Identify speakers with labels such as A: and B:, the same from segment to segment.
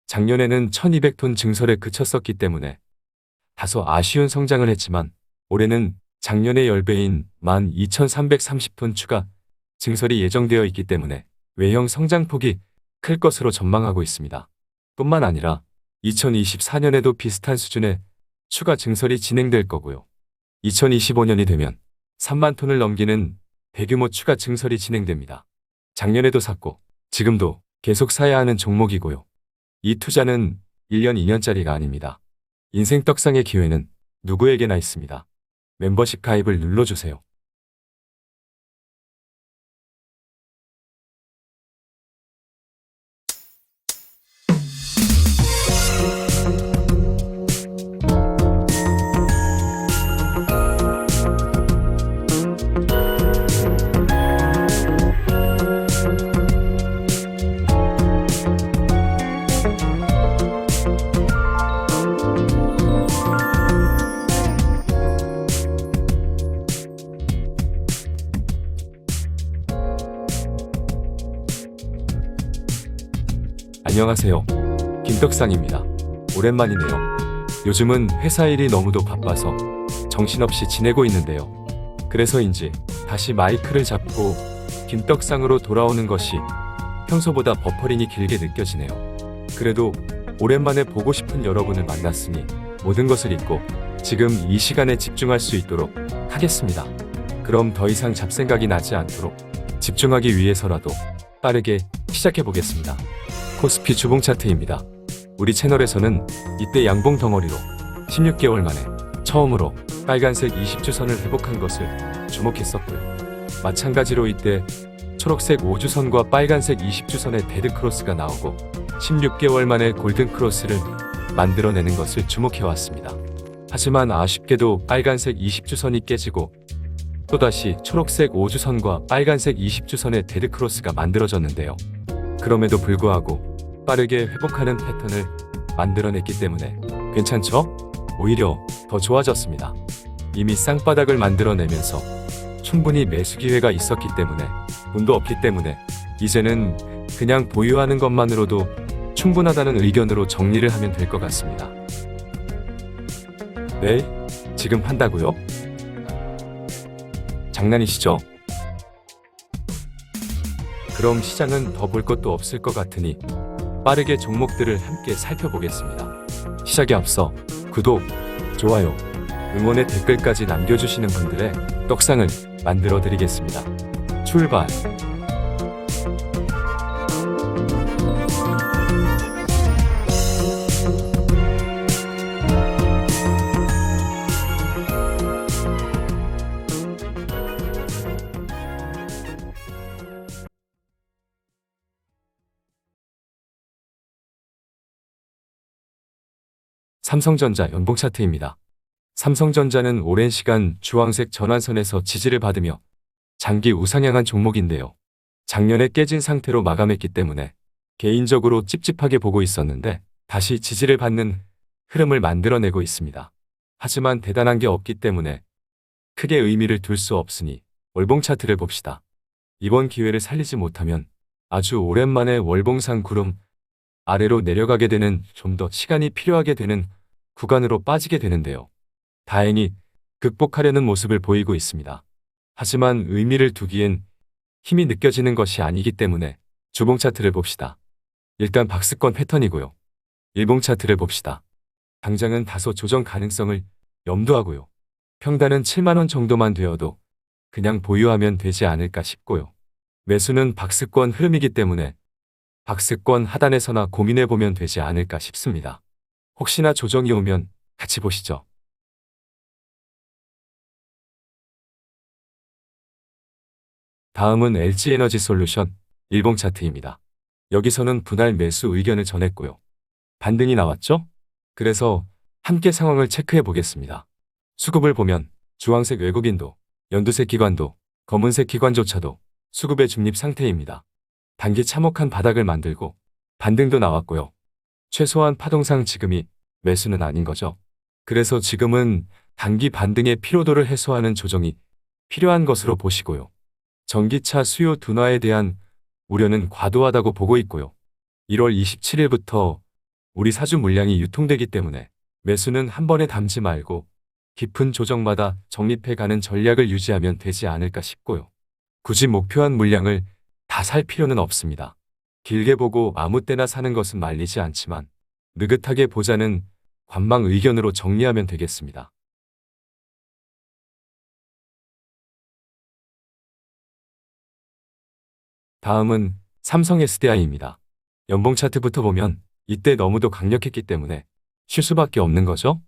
A: 작년에는 1200톤 증설에 그쳤었기 때문에 다소 아쉬운 성장을 했지만 올해는 작년의 10배인 12,330톤 추가 증설이 예정되어 있기 때문에 외형 성장폭이 클 것으로 전망하고 있습니다. 뿐만 아니라 2024년에도 비슷한 수준의 추가 증설이 진행될 거고요. 2025년이 되면 3만 톤을 넘기는 대규모 추가 증설이 진행됩니다. 작년에도 샀고 지금도 계속 사야 하는 종목이고요. 이 투자는 1년, 2년짜리가 아닙니다. 인생 떡상의 기회는 누구에게나 있습니다. 멤버십 가입을 눌러주세요. 안녕하세요. 김떡상입니다. 오랜만이네요. 요즘은 회사 일이 너무도 바빠서 정신없이 지내고 있는데요. 그래서인지 다시 마이크를 잡고 김떡상으로 돌아오는 것이 평소보다 버퍼링이 길게 느껴지네요. 그래도 오랜만에 보고 싶은 여러분을 만났으니 모든 것을 잊고 지금 이 시간에 집중할 수 있도록 하겠습니다. 그럼 더 이상 잡생각이 나지 않도록 집중하기 위해서라도 빠르게 시작해 보겠습니다. 코스피 주봉 차트입니다. 우리 채널에서는 이때 양봉 덩어리로 16개월 만에 처음으로 빨간색 20주선을 회복한 것을 주목했었고요. 마찬가지로 이때 초록색 5주선과 빨간색 20주선의 데드크로스가 나오고 16개월 만에 골든크로스를 만들어내는 것을 주목해왔습니다. 하지만 아쉽게도 빨간색 20주선이 깨지고 또다시 초록색 5주선과 빨간색 20주선의 데드크로스가 만들어졌는데요. 그럼에도 불구하고 빠르게 회복하는 패턴을 만들어냈기 때문에 괜찮죠? 오히려 더 좋아졌습니다. 이미 쌍바닥을 만들어내면서 충분히 매수 기회가 있었기 때문에 돈도 없기 때문에 이제는 그냥 보유하는 것만으로도 충분하다는 의견으로 정리를 하면 될 것 같습니다. 네? 지금 한다고요? 장난이시죠? 그럼 시장은 더 볼 것도 없을 것 같으니 빠르게 종목들을 함께 살펴보겠습니다. 시작에 앞서 구독, 좋아요, 응원의 댓글까지 남겨주시는 분들의 떡상을 만들어 드리겠습니다. 출발! 삼성전자 연봉 차트입니다. 삼성전자는 오랜 시간 주황색 전환선에서 지지를 받으며 장기 우상향한 종목인데요. 작년에 깨진 상태로 마감했기 때문에 개인적으로 찝찝하게 보고 있었는데 다시 지지를 받는 흐름을 만들어내고 있습니다. 하지만 대단한 게 없기 때문에 크게 의미를 둘 수 없으니 월봉 차트를 봅시다. 이번 기회를 살리지 못하면 아주 오랜만에 월봉상 구름 아래로 내려가게 되는 좀 더 시간이 필요하게 되는 구간으로 빠지게 되는데요. 다행히 극복하려는 모습을 보이고 있습니다. 하지만 의미를 두기엔 힘이 느껴지는 것이 아니기 때문에 주봉 차트를 봅시다. 일단 박스권 패턴이고요. 일봉 차트를 봅시다. 당장은 다소 조정 가능성을 염두하고요. 평단은 7만원 정도만 되어도 그냥 보유하면 되지 않을까 싶고요. 매수는 박스권 흐름이기 때문에 박스권 하단에서나 고민해보면 되지 않을까 싶습니다. 혹시나 조정이 오면 같이 보시죠. 다음은 LG에너지솔루션 일봉 차트입니다. 여기서는 분할 매수 의견을 전했고요. 반등이 나왔죠? 그래서 함께 상황을 체크해 보겠습니다. 수급을 보면 주황색 외국인도, 연두색 기관도, 검은색 기관조차도 수급의 중립 상태입니다. 단기 참혹한 바닥을 만들고 반등도 나왔고요. 최소한 파동상 지금이 매수는 아닌 거죠. 그래서 지금은 단기 반등의 피로도를 해소하는 조정이 필요한 것으로 보시고요. 전기차 수요 둔화에 대한 우려는 과도하다고 보고 있고요. 1월 27일부터 우리 사주 물량이 유통되기 때문에 매수는 한 번에 담지 말고 깊은 조정마다 적립해가는 전략을 유지하면 되지 않을까 싶고요. 굳이 목표한 물량을 다 살 필요는 없습니다. 길게 보고 아무 때나 사는 것은 말리지 않지만 느긋하게 보자는 관망 의견으로 정리하면 되겠습니다. 다음은 삼성 SDI입니다. 연봉 차트부터 보면 이때 너무도 강력했기 때문에 쉴 수밖에 없는 거죠?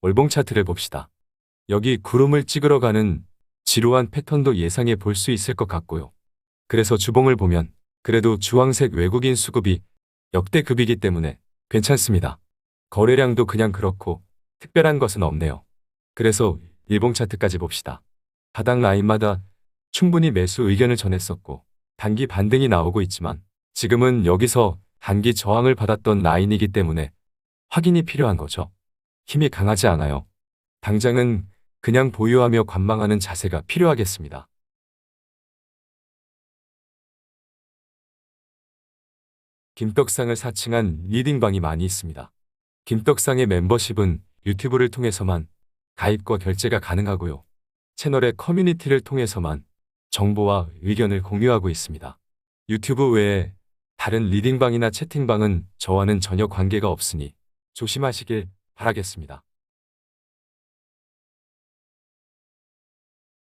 A: 월봉 차트를 봅시다. 여기 구름을 찍으러 가는 지루한 패턴도 예상해 볼 수 있을 것 같고요. 그래서 주봉을 보면 그래도 주황색 외국인 수급이 역대급이기 때문에 괜찮습니다. 거래량도 그냥 그렇고 특별한 것은 없네요. 그래서 일봉 차트까지 봅시다. 바닥 라인마다 충분히 매수 의견을 전했었고 단기 반등이 나오고 있지만 지금은 여기서 단기 저항을 받았던 라인이기 때문에 확인이 필요한 거죠. 힘이 강하지 않아요. 당장은 그냥 보유하며 관망하는 자세가 필요하겠습니다. 김떡상을 사칭한 리딩방이 많이 있습니다. 김떡상의 멤버십은 유튜브를 통해서만 가입과 결제가 가능하고요. 채널의 커뮤니티를 통해서만 정보와 의견을 공유하고 있습니다. 유튜브 외에 다른 리딩방이나 채팅방은 저와는 전혀 관계가 없으니 조심하시길 바라겠습니다.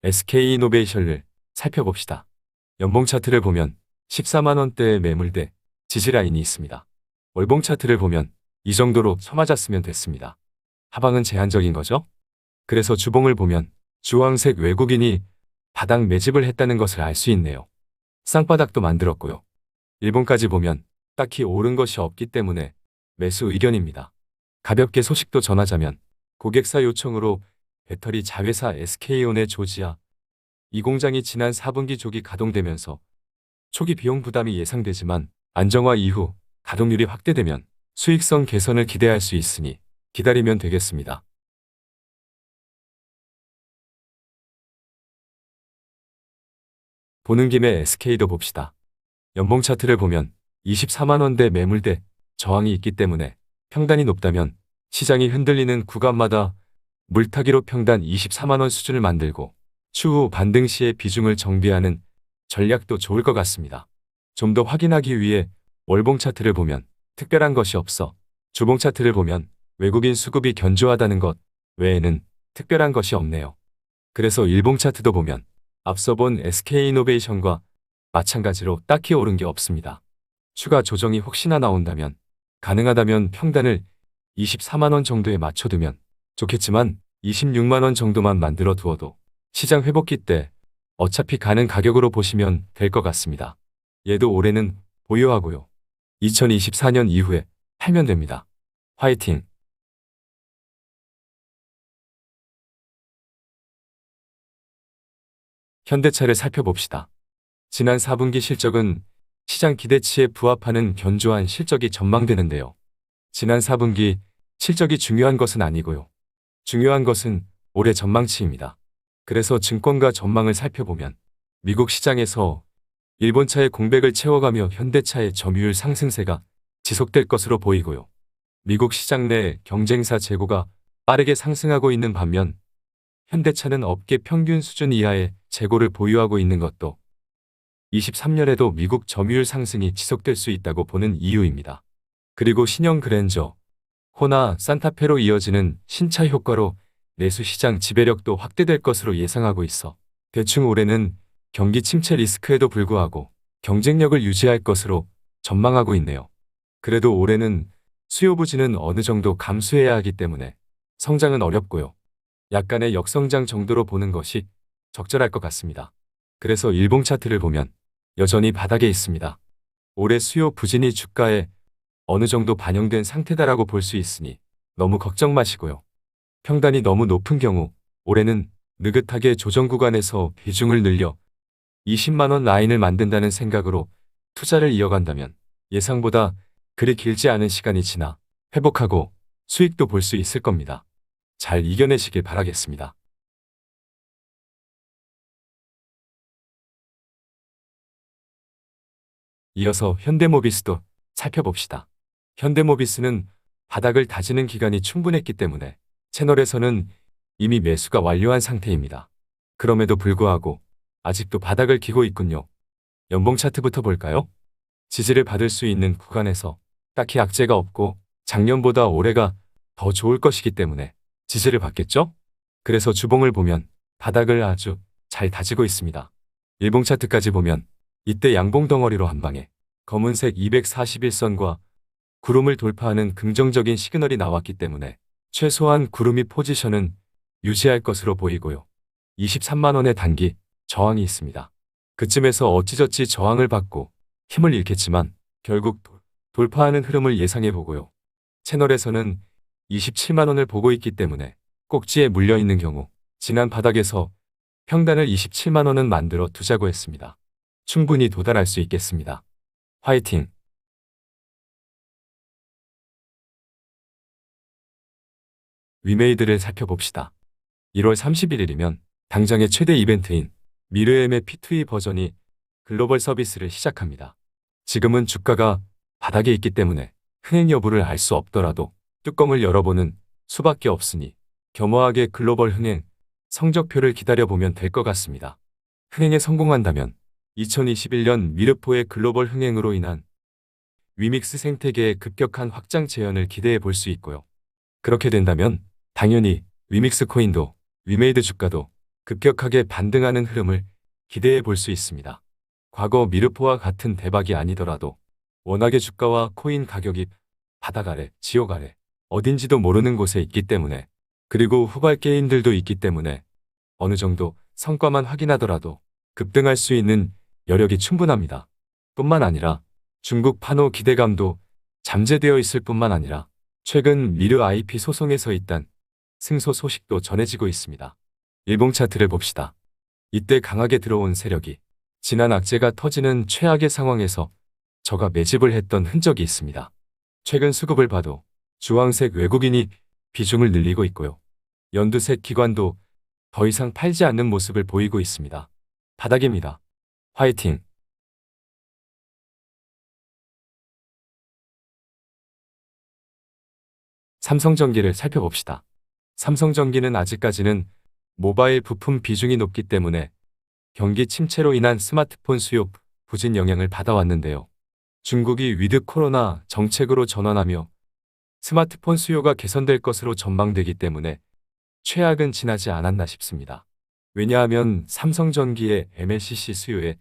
A: SK이노베이션을 살펴봅시다. 연봉 차트를 보면 14만 원대의 매물대 지지라인이 있습니다. 월봉 차트를 보면 이 정도로 쳐맞았으면 됐습니다. 하방은 제한적인 거죠? 그래서 주봉을 보면 주황색 외국인이 바닥 매집을 했다는 것을 알 수 있네요. 쌍바닥도 만들었고요. 일본까지 보면 딱히 오른 것이 없기 때문에 매수 의견입니다. 가볍게 소식도 전하자면 고객사 요청으로 배터리 자회사 SK온의 조지아 이 공장이 지난 4분기 조기 가동되면서 초기 비용 부담이 예상되지만 안정화 이후 가동률이 확대되면 수익성 개선을 기대할 수 있으니 기다리면 되겠습니다. 보는 김에 SK도 봅시다. 연봉 차트를 보면 24만 원대 매물대 저항이 있기 때문에 평단이 높다면 시장이 흔들리는 구간마다 물타기로 평단 24만 원 수준을 만들고 추후 반등 시에 비중을 정비하는 전략도 좋을 것 같습니다. 좀 더 확인하기 위해 월봉 차트를 보면 특별한 것이 없어 주봉 차트를 보면 외국인 수급이 견조하다는 것 외에는 특별한 것이 없네요. 그래서 일봉 차트도 보면 앞서 본 SK이노베이션과 마찬가지로 딱히 오른 게 없습니다. 추가 조정이 혹시나 나온다면 가능하다면 평단을 24만 원 정도에 맞춰두면 좋겠지만 26만 원 정도만 만들어 두어도 시장 회복기 때 어차피 가는 가격으로 보시면 될 것 같습니다. 얘도 올해는 보유하고요. 2024년 이후에 팔면 됩니다. 화이팅! 현대차를 살펴봅시다. 지난 4분기 실적은 시장 기대치에 부합하는 견조한 실적이 전망되는데요. 지난 4분기 실적이 중요한 것은 아니고요. 중요한 것은 올해 전망치입니다. 그래서 증권가 전망을 살펴보면 미국 시장에서 일본차의 공백을 채워가며 현대차의 점유율 상승세가 지속될 것으로 보이고요. 미국 시장 내 경쟁사 재고가 빠르게 상승하고 있는 반면 현대차는 업계 평균 수준 이하의 재고를 보유하고 있는 것도 23년에도 미국 점유율 상승이 지속될 수 있다고 보는 이유입니다. 그리고 신형 그랜저, 호나, 산타페로 이어지는 신차 효과로 내수 시장 지배력도 확대될 것으로 예상하고 있어 대충 올해는 경기 침체 리스크에도 불구하고 경쟁력을 유지할 것으로 전망하고 있네요. 그래도 올해는 수요 부진은 어느 정도 감수해야 하기 때문에 성장은 어렵고요. 약간의 역성장 정도로 보는 것이 적절할 것 같습니다. 그래서 일봉 차트를 보면 여전히 바닥에 있습니다. 올해 수요 부진이 주가에 어느 정도 반영된 상태다라고 볼 수 있으니 너무 걱정 마시고요. 평단이 너무 높은 경우 올해는 느긋하게 조정 구간에서 비중을 늘려 20만 원 라인을 만든다는 생각으로 투자를 이어간다면 예상보다 그리 길지 않은 시간이 지나 회복하고 수익도 볼 수 있을 겁니다. 잘 이겨내시길 바라겠습니다. 이어서 현대모비스도 살펴봅시다. 현대모비스는 바닥을 다지는 기간이 충분했기 때문에 채널에서는 이미 매수가 완료한 상태입니다. 그럼에도 불구하고 아직도 바닥을 기고 있군요. 연봉 차트부터 볼까요? 지지를 받을 수 있는 구간에서 딱히 악재가 없고 작년보다 올해가 더 좋을 것이기 때문에 지지를 받겠죠? 그래서 주봉을 보면 바닥을 아주 잘 다지고 있습니다. 일봉 차트까지 보면 이때 양봉 덩어리로 한 방에 검은색 241선과 구름을 돌파하는 긍정적인 시그널이 나왔기 때문에 최소한 구름이 포지션은 유지할 것으로 보이고요. 23만 원의 단기 저항이 있습니다. 그쯤에서 어찌저찌 저항을 받고 힘을 잃겠지만 결국 돌파하는 흐름을 예상해 보고요. 채널에서는 27만 원을 보고 있기 때문에 꼭지에 물려 있는 경우 지난 바닥에서 평단을 27만 원은 만들어 두자고 했습니다. 충분히 도달할 수 있겠습니다. 화이팅! 위메이드를 살펴봅시다. 1월 31일이면 당장의 최대 이벤트인 미르엠의 P2E 버전이 글로벌 서비스를 시작합니다. 지금은 주가가 바닥에 있기 때문에 흥행 여부를 알 수 없더라도 뚜껑을 열어보는 수밖에 없으니 겸허하게 글로벌 흥행 성적표를 기다려보면 될 것 같습니다. 흥행에 성공한다면 2021년 미르포의 글로벌 흥행으로 인한 위믹스 생태계의 급격한 확장 재현을 기대해 볼 수 있고요. 그렇게 된다면 당연히 위믹스 코인도 위메이드 주가도 급격하게 반등하는 흐름을 기대해 볼 수 있습니다. 과거 미르포와 같은 대박이 아니더라도 워낙에 주가와 코인 가격이 바닥 아래, 지옥 아래, 어딘지도 모르는 곳에 있기 때문에 그리고 후발 게임들도 있기 때문에 어느 정도 성과만 확인하더라도 급등할 수 있는 여력이 충분합니다. 뿐만 아니라 중국 판호 기대감도 잠재되어 있을 뿐만 아니라 최근 미르 IP 소송에서 잇단 승소 소식도 전해지고 있습니다. 일봉 차트를 봅시다. 이때 강하게 들어온 세력이 지난 악재가 터지는 최악의 상황에서 저가 매집을 했던 흔적이 있습니다. 최근 수급을 봐도 주황색 외국인이 비중을 늘리고 있고요. 연두색 기관도 더 이상 팔지 않는 모습을 보이고 있습니다. 바닥입니다. 화이팅! 삼성전기를 살펴봅시다. 삼성전기는 아직까지는 모바일 부품 비중이 높기 때문에 경기 침체로 인한 스마트폰 수요 부진 영향을 받아왔는데요. 중국이 위드 코로나 정책으로 전환하며 스마트폰 수요가 개선될 것으로 전망되기 때문에 최악은 지나지 않았나 싶습니다. 왜냐하면 삼성전기의 MLCC 수요의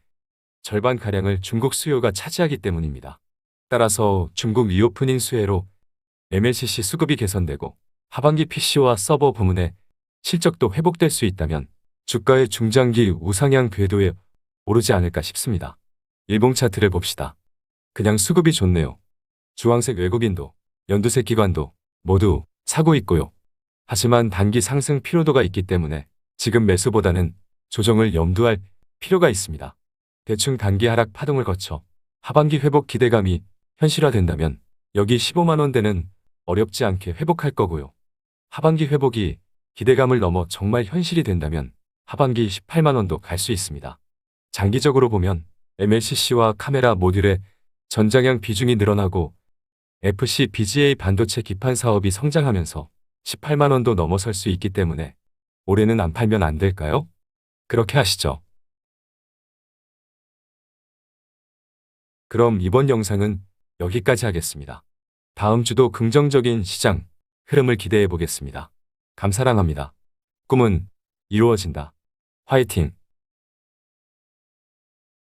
A: 절반가량을 중국 수요가 차지하기 때문입니다. 따라서 중국 리오프닝 수혜로 MLCC 수급이 개선되고 하반기 PC와 서버 부문의 실적도 회복될 수 있다면 주가의 중장기 우상향 궤도에 오르지 않을까 싶습니다. 일봉 차트를 봅시다. 그냥 수급이 좋네요. 주황색 외국인도 연두색 기관도 모두 사고 있고요. 하지만 단기 상승 피로도가 있기 때문에 지금 매수보다는 조정을 염두할 필요가 있습니다. 대충 단기 하락 파동을 거쳐 하반기 회복 기대감이 현실화된다면 여기 15만 원대는 어렵지 않게 회복할 거고요. 하반기 회복이 기대감을 넘어 정말 현실이 된다면 하반기 18만 원도 갈 수 있습니다. 장기적으로 보면 MLCC와 카메라 모듈의 전장형 비중이 늘어나고 FC BGA 반도체 기판 사업이 성장하면서 18만 원도 넘어설 수 있기 때문에 올해는 안 팔면 안 될까요? 그렇게 하시죠. 그럼 이번 영상은 여기까지 하겠습니다. 다음 주도 긍정적인 시장 흐름을 기대해 보겠습니다. 감사랑합니다. 꿈은 이루어진다. 화이팅!